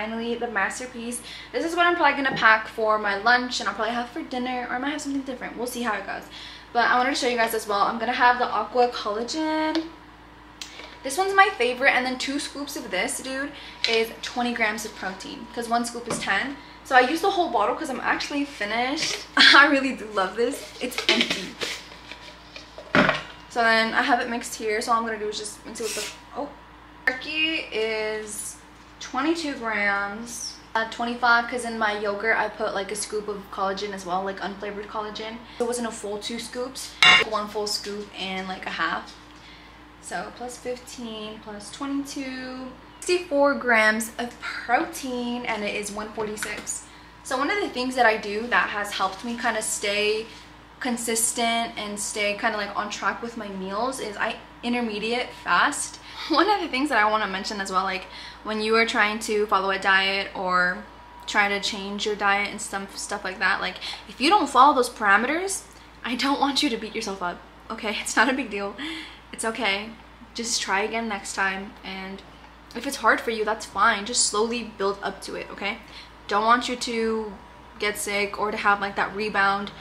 finally the masterpiece. This is what I'm probably gonna pack for my lunch, and I'll probably have for dinner, or I might have something different. We'll see how it goes. But I wanted to show you guys as well. I'm gonna have the aqua collagen. This one's my favorite, and then 2 scoops of this, dude, is 20 grams of protein, because 1 scoop is 10. So I used the whole bottle because I'm actually finished. I really do love this. It's empty. So then I have it mixed here, so all I'm gonna do is just mix it with the, oh. Turkey is 22 grams. 25 because in my yogurt I put like a scoop of collagen as well, like unflavored collagen. It wasn't a full 2 scoops, 1 full scoop and like a half. So plus 15 plus 22, 64 grams of protein, and it is 146. So one of the things that I do that has helped me kind of stay consistent and stay kind of like on track with my meals is I intermediate fast. One of the things that I want to mention as well, like when you are trying to follow a diet or try to change your diet and stuff like that, like if you don't follow those parameters, I don't want you to beat yourself up, okay? It's not a big deal. It's okay. Just try again next time, and if it's hard for you, that's fine. Just slowly build up to it, okay? Don't want you to get sick or to have like that rebound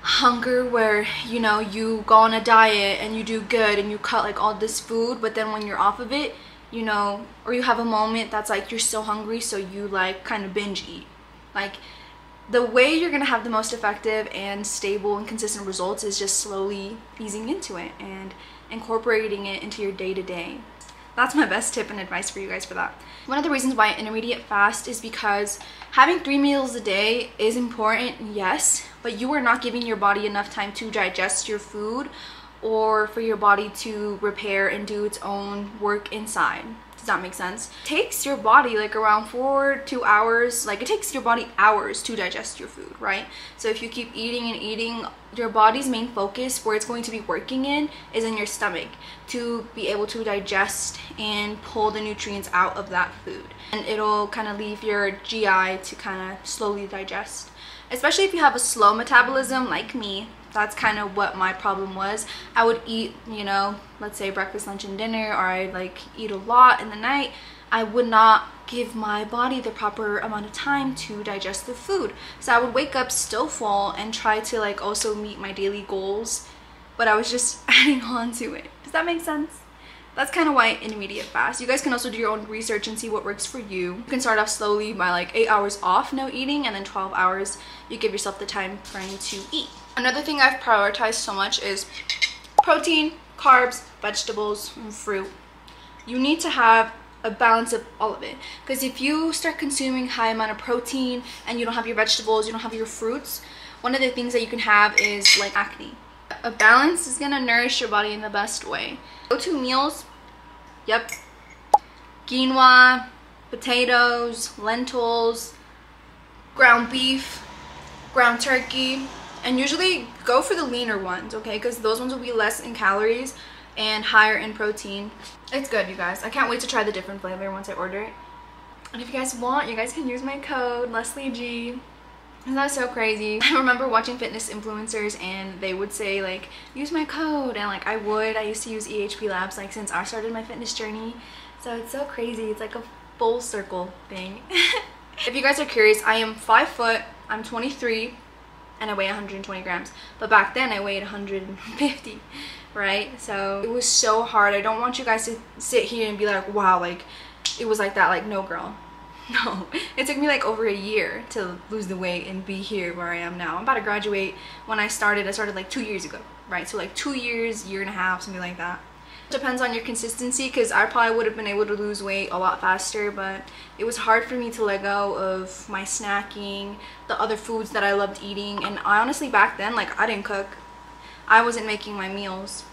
hunger where, you know, you go on a diet and you do good and you cut like all this food, but then when you're off of it, you know, or you have a moment that's like you're so hungry, so you like kind of binge eat. Like the way you're gonna have the most effective and stable and consistent results is just slowly easing into it and incorporating it into your day-to-day. That's my best tip and advice for you guys for that. One of the reasons why I intermediate fast is because having 3 meals a day is important, yes, but you are not giving your body enough time to digest your food or for your body to repair and do its own work inside. Does that make sense? It takes your body like around 4 to 2 hours, like it takes your body hours to digest your food, right? So if you keep eating and eating, your body's main focus where it's going to be working in is in your stomach to be able to digest and pull the nutrients out of that food. And it'll kind of leave your GI to kind of slowly digest. Especially if you have a slow metabolism like me. That's kind of what my problem was. I would eat, you know, let's say breakfast, lunch, and dinner, or I'd like eat a lot in the night. I would not give my body the proper amount of time to digest the food. So I would wake up still full and try to like also meet my daily goals, but I was just adding on to it. Does that make sense? That's kind of why I intermediate fast. You guys can also do your own research and see what works for you. You can start off slowly by like 8 hours off no eating, and then 12 hours you give yourself the time frame to eat. Another thing I've prioritized so much is protein, carbs, vegetables, and fruit. You need to have a balance of all of it, because if you start consuming high amount of protein and you don't have your vegetables, you don't have your fruits, one of the things that you can have is like acne. A balance is gonna nourish your body in the best way. Go-to meals, yep, quinoa, potatoes, lentils, ground beef, ground turkey, and usually go for the leaner ones, okay, because those ones will be less in calories and higher in protein. It's good, you guys. I can't wait to try the different flavor once I order it. And if you guys want, you guys can use my code LesleyG. Isn't that so crazy? I remember watching fitness influencers and they would say like, use my code, and like I used to use EHP Labs like since I started my fitness journey. So it's so crazy. It's like a full circle thing. If you guys are curious, I am 5 foot, I'm 23, and I weigh 120 grams. But back then I weighed 150, right? So it was so hard. I don't want you guys to sit here and be like, wow, like it was like that. Like, no girl. No, it took me like over a year to lose the weight and be here where I am now. I'm about to graduate. When I started like 2 years ago, right? So like 2 years, year and a half, something like that. Depends on your consistency, because I probably would have been able to lose weight a lot faster, but it was hard for me to let go of my snacking, the other foods that I loved eating. And I honestly, back then, like I didn't cook. I wasn't making my meals.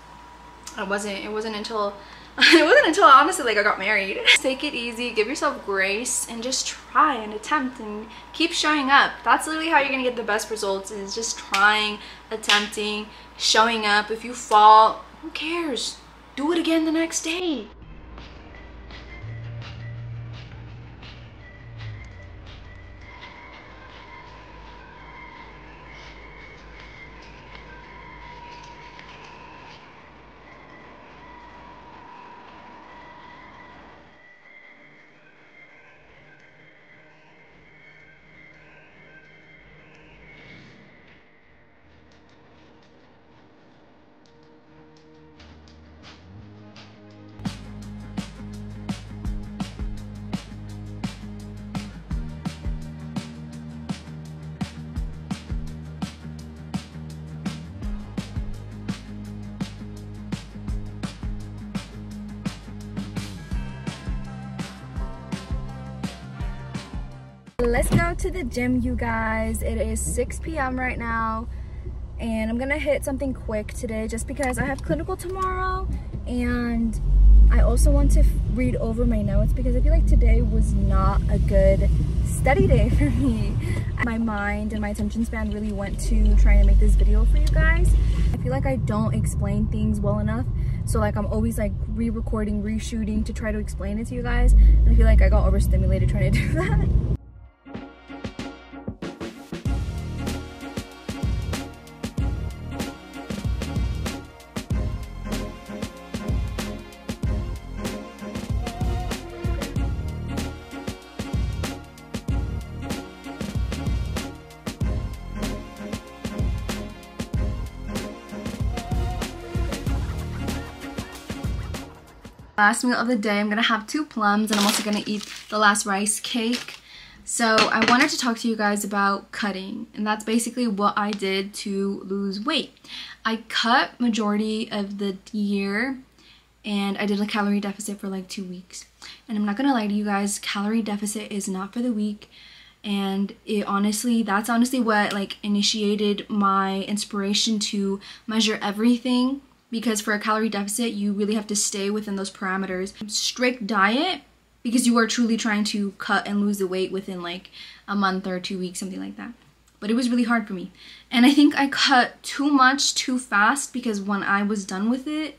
It wasn't until honestly like I got married. Take it easy, give yourself grace, and just try and attempt and keep showing up. That's literally how you're gonna get the best results, is just trying, attempting, showing up. If you fall, who cares? Do it again the next day. Let's go to the gym, you guys. It is 6 p.m. right now, and I'm gonna hit something quick today just because I have clinical tomorrow, and I also want to read over my notes because I feel like today was not a good study day for me. My mind and my attention span really went to trying to make this video for you guys. I feel like I don't explain things well enough, so like I'm always like re-recording, re-shooting to try to explain it to you guys, and I feel like I got overstimulated trying to do that. Last meal of the day, I'm gonna have 2 plums, and I'm also gonna eat the last rice cake. So I wanted to talk to you guys about cutting, and that's basically what I did to lose weight. I cut majority of the year, and I did a calorie deficit for like 2 weeks. And I'm not gonna lie to you guys, calorie deficit is not for the weak. And that's honestly what like initiated my inspiration to measure everything. Because for a calorie deficit, you really have to stay within those parameters. Strict diet, because you are truly trying to cut and lose the weight within like a month or 2 weeks, something like that. But it was really hard for me. And I think I cut too much too fast, because when I was done with it,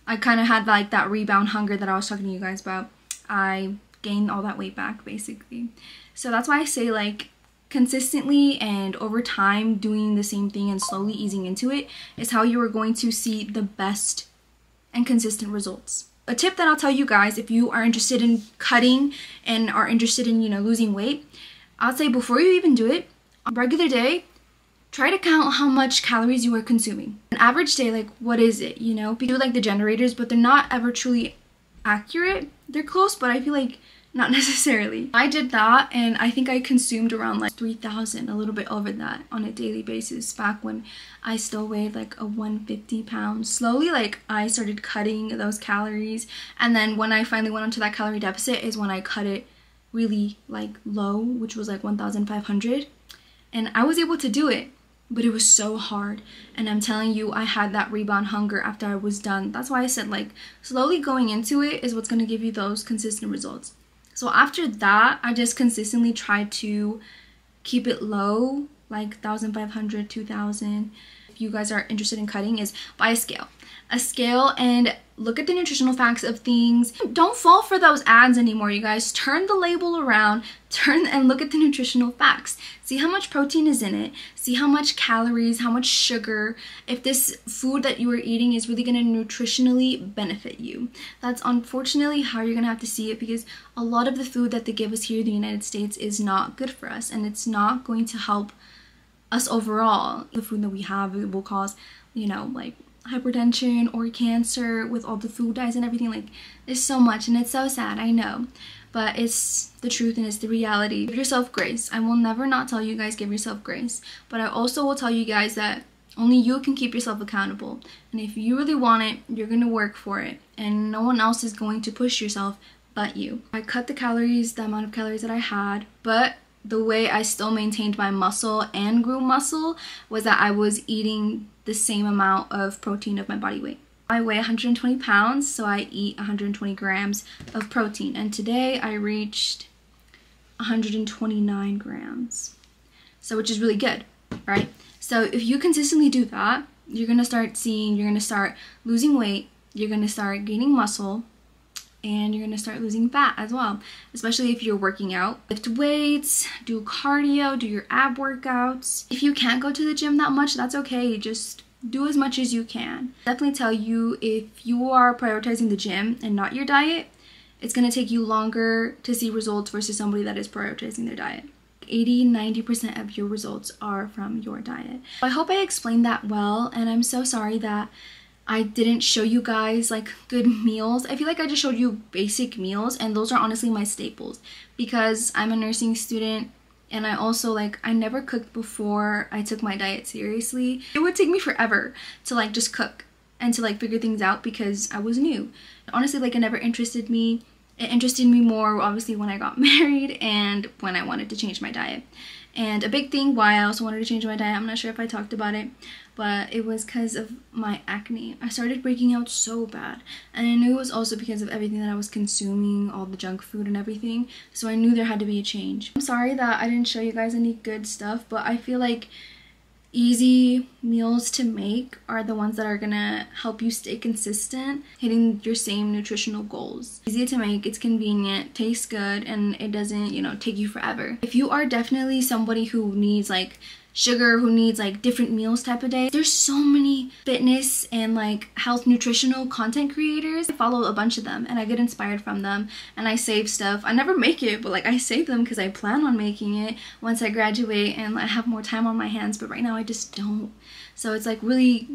I kind of had like that rebound hunger that I was talking to you guys about. I gained all that weight back, basically. So that's why I say like, consistently and over time doing the same thing and slowly easing into it is how you are going to see the best and consistent results. A tip that I'll tell you guys if you are interested in cutting and are interested in, losing weight, I'll say before you even do it, on a regular day, try to count how much calories you are consuming. An average day, like what is it, We do like the generators, but they're not ever truly accurate. They're close, but I feel like not necessarily. I did that, and I think I consumed around like 3,000, a little bit over that on a daily basis back when I still weighed like a 150 pounds. Slowly, like I started cutting those calories, and then when I finally went onto that calorie deficit is when I cut it really like low, which was like 1,500, and I was able to do it, but it was so hard. And I'm telling you, I had that rebound hunger after I was done. That's why I said like slowly going into it is what's going to give you those consistent results. So after that, I just consistently tried to keep it low, like 1,500, 2,000. If you guys are interested in cutting, is buy a scale. And look at the nutritional facts of things. Don't fall for those ads anymore, you guys. Turn the label around, and look at the nutritional facts. See how much protein is in it. See how much calories, how much sugar. If this food that you are eating is really going to nutritionally benefit you. That's unfortunately how you're going to have to see it, because a lot of the food that they give us here in the United States is not good for us, and it's not going to help us overall. The food that we have, it will cause, like hypertension or cancer with all the food dyes and everything. Like, there's so much, and it's so sad, I know, but it's the truth and it's the reality. Give yourself grace. I will never not tell you guys give yourself grace, but I also will tell you guys that only you can keep yourself accountable, and if you really want it, you're gonna work for it, and no one else is going to push yourself but you. I cut the calories, the amount of calories that I had, but the way I still maintained my muscle and grew muscle was that I was eating the same amount of protein of my body weight. I weigh 120 pounds, so I eat 120 grams of protein. And today I reached 129 grams. So, which is really good, right? So if you consistently do that, you're gonna start losing weight, you're gonna start gaining muscle, and you're gonna start losing fat as well, especially if you're working out. Lift weights, do cardio, do your ab workouts. If you can't go to the gym that much, that's okay. Just do as much as you can. Definitely tell you, if you are prioritizing the gym and not your diet, it's gonna take you longer to see results versus somebody that is prioritizing their diet. 80-90% of your results are from your diet. I hope I explained that well, and I'm so sorry that I didn't show you guys like good meals. I feel like I just showed you basic meals, and those are honestly my staples because I'm a nursing student, and I also I never cooked before I took my diet seriously. It would take me forever to just cook and to figure things out because I was new. Honestly, it never interested me. It interested me more obviously when I got married and when I wanted to change my diet. And a big thing why I also wanted to change my diet, I'm not sure if I talked about it, but it was because of my acne. I started breaking out so bad, and I knew it was also because of everything that I was consuming, all the junk food and everything, so I knew there had to be a change. I'm sorry that I didn't show you guys any good stuff, but I feel like easy meals to make are the ones that are gonna help you stay consistent hitting your same nutritional goals. Easy to make, it's convenient, tastes good, and it doesn't, you know, take you forever. If you are definitely somebody who needs like sugar, who needs like different meals type of day, there's so many fitness and like health nutritional content creators. I follow a bunch of them and I get inspired from them, and I save stuff. I never make it, but like I save them because I plan on making it once I graduate and I have more time on my hands, but right now I just don't. So it's like really,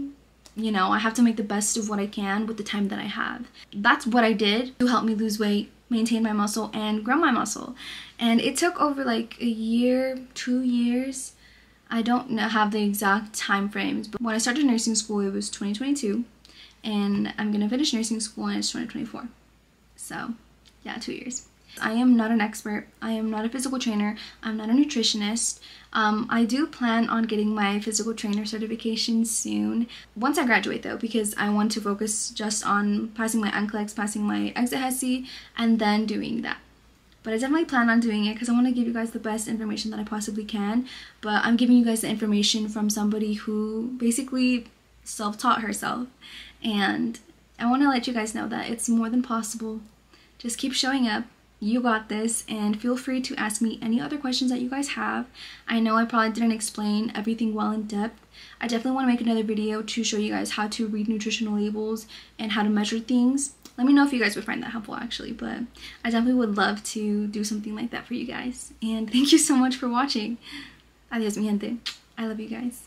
you know, I have to make the best of what I can with the time that I have. That's what I did to help me lose weight, maintain my muscle, and grow my muscle. And it took over like a year, 2 years. I don't have the exact time frames, but when I started nursing school, it was 2022, and I'm gonna finish nursing school and it's 2024. So yeah, 2 years. I am not an expert. I am not a physical trainer. I'm not a nutritionist. I do plan on getting my physical trainer certification soon, once I graduate though, because I want to focus just on passing my NCLEX, passing my exit HESI, and then doing that. But I definitely plan on doing it because I want to give you guys the best information that I possibly can. But I'm giving you guys the information from somebody who basically self-taught herself. And I want to let you guys know that it's more than possible. Just keep showing up. You got this, and feel free to ask me any other questions that you guys have. I know I probably didn't explain everything well in depth. I definitely want to make another video to show you guys how to read nutritional labels and how to measure things. Let me know if you guys would find that helpful actually, but I definitely would love to do something like that for you guys. And thank you so much for watching. Adios, mi gente. I love you guys.